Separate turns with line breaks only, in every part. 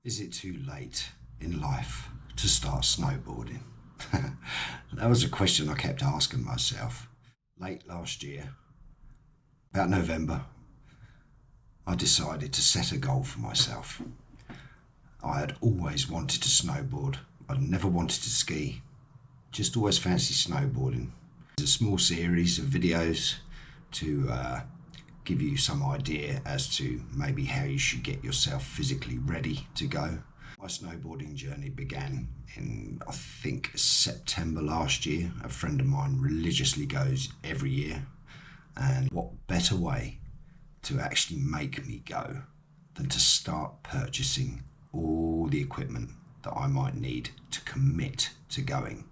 Is it too late in life to start snowboarding? That was a question I kept asking myself. Late last year, about November, I decided to set a goal for myself. I had always wanted to snowboard. I'd never wanted to ski, just always fancied snowboarding. It's a small series of videos to give you some idea as to maybe how you should get yourself physically ready to go. My snowboarding journey began in, I think, September last year. A friend of mine religiously goes every year, and what better way to actually make me go than to start purchasing all the equipment that I might need to commit to going.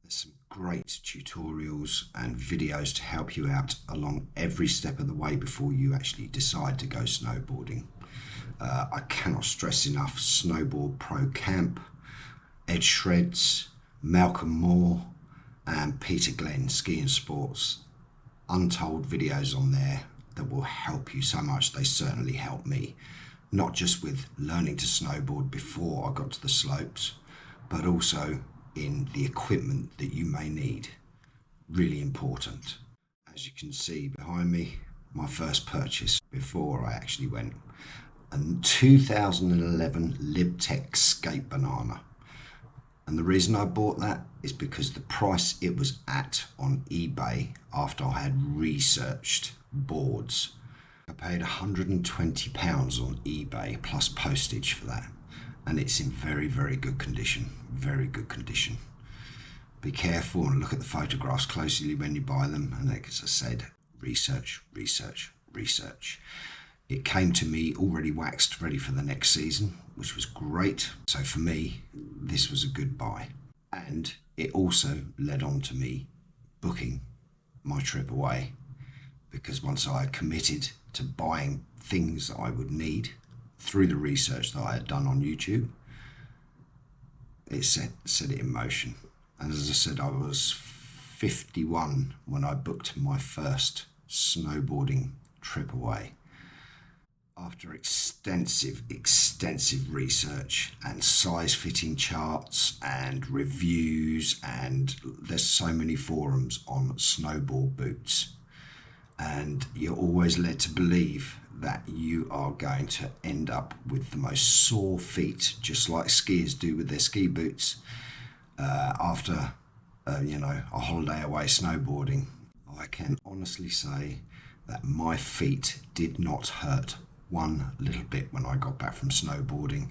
There's some great tutorials and videos to help you out along every step of the way before you actually decide to go snowboarding. I cannot stress enough Snowboard Pro Camp, Ed Shreds, Malcolm Moore and Peter Glenn Ski and Sports. Untold videos on there that will help you so much. They certainly helped me, not just with learning to snowboard before I got to the slopes, but also in the equipment that you may need. Really important. As you can see behind me, my first purchase before I actually went, a 2011 Libtech Skate Banana. And the reason I bought that is because the price it was at on eBay after I had researched boards. I paid £120 on eBay plus postage for that. And it's in very, very good condition. Very good condition. Be careful and look at the photographs closely when you buy them. And like as I said, research, research, research. It came to me already waxed, ready for the next season, which was great. So for me, this was a good buy. And it also led on to me booking my trip away, because once I had committed to buying things that I would need through the research that I had done on YouTube, it set it in motion. And as I said, I was 51 when I booked my first snowboarding trip away. After extensive research and size fitting charts and reviews, and there's so many forums on snowboard boots, and you're always led to believe that you are going to end up with the most sore feet, just like skiers do with their ski boots after a holiday away snowboarding. I can honestly say that my feet did not hurt one little bit when I got back from snowboarding.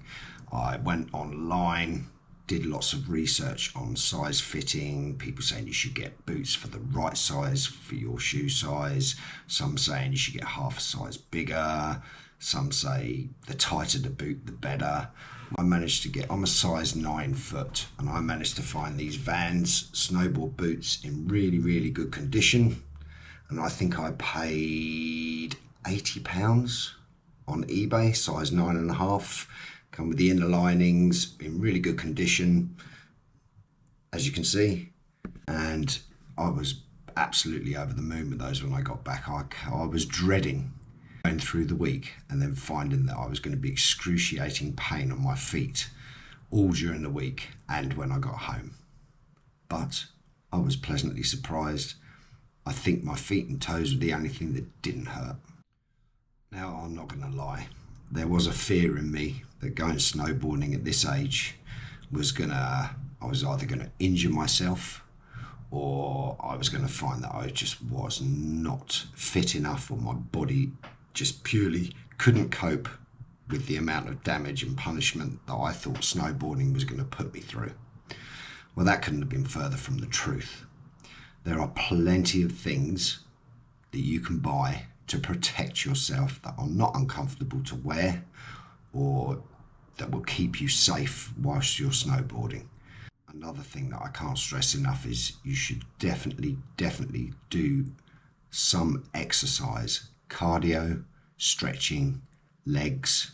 I went online, did lots of research on size fitting, people saying you should get boots for the right size for your shoe size, some saying you should get half a size bigger, some say the tighter the boot the better. I'm a size 9 foot, and I managed to find these Vans snowboard boots in really, really good condition, and I think I paid £80 on eBay, size 9.5, come with the inner linings in really good condition, as you can see. And I was absolutely over the moon with those when I got back. I was dreading going through the week and then finding that I was going to be excruciating pain on my feet all during the week and when I got home. But I was pleasantly surprised. I think my feet and toes were the only thing that didn't hurt. Now, I'm not going to lie, there was a fear in me that going snowboarding at this age I was either going to injure myself, or I was going to find that I just was not fit enough, or my body just purely couldn't cope with the amount of damage and punishment that I thought snowboarding was going to put me through. Well, that couldn't have been further from the truth. There are plenty of things that you can buy to protect yourself that are not uncomfortable to wear, or that will keep you safe whilst you're snowboarding. Another thing that I can't stress enough is you should definitely do some exercise, cardio, stretching, legs.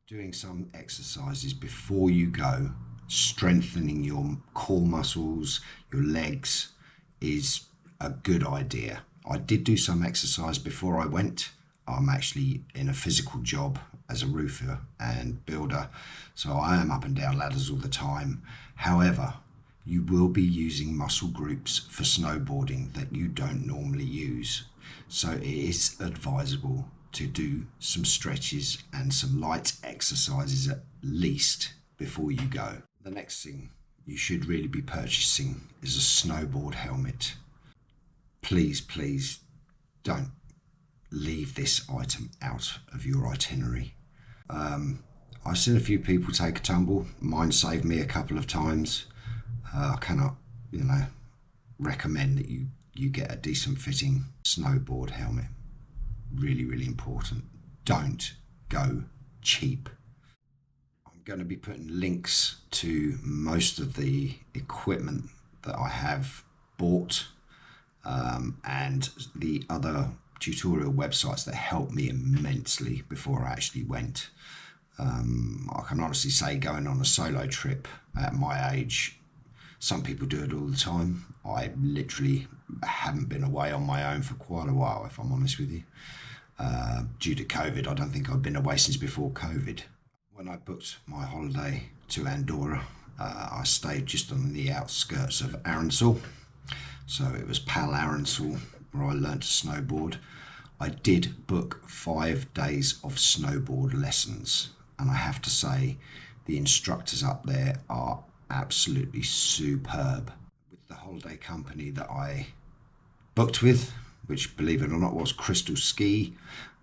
Doing some exercises before you go, strengthening your core muscles, your legs, is a good idea. I did do some exercise before I went. I'm actually in a physical job as a roofer and builder, so I am up and down ladders all the time. However, you will be using muscle groups for snowboarding that you don't normally use. So it is advisable to do some stretches and some light exercises at least before you go. The next thing you should really be purchasing is a snowboard helmet. Please, please don't leave this item out of your itinerary. I've seen a few people take a tumble. Mine saved me a couple of times. I cannot, recommend that you get a decent fitting snowboard helmet. Really, really important. Don't go cheap. I'm going to be putting links to most of the equipment that I have bought, and the other tutorial websites that helped me immensely before I actually went. I can honestly say, going on a solo trip at my age, some people do it all the time. I literally haven't been away on my own for quite a while, if I'm honest with you. Due to COVID, I don't think I've been away since before COVID. When I booked my holiday to Andorra, I stayed just on the outskirts of Arinsal. So it was Pal Arinsal where I learned to snowboard. I did book 5 days of snowboard lessons, and I have to say the instructors up there are absolutely superb. With the holiday company that I booked with, which, believe it or not, was Crystal Ski,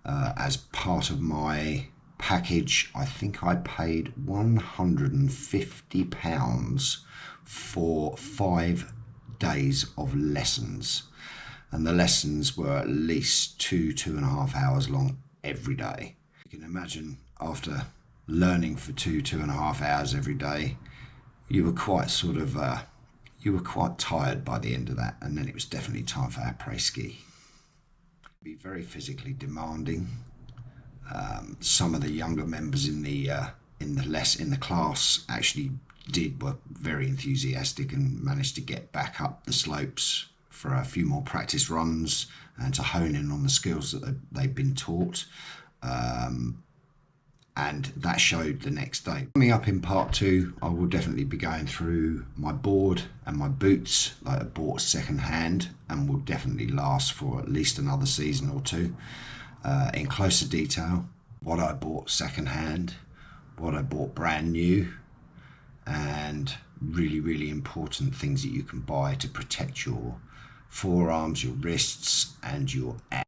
as part of my package, I think I paid £150 for 5 days of lessons, and the lessons were at least 2.5 hours long every day. You can imagine, after learning for 2.5 hours every day, you were quite tired by the end of that, and then it was definitely time for après-ski. Be very physically demanding. Some of the younger members in the class actually were very enthusiastic and managed to get back up the slopes for a few more practice runs and to hone in on the skills that they've been taught. And that showed the next day. Coming up in part 2, I will definitely be going through my board and my boots that I bought second hand and will definitely last for at least another season or two, in closer detail. What I bought second hand, what I bought brand new, and really, really important things that you can buy to protect your forearms, your wrists, and your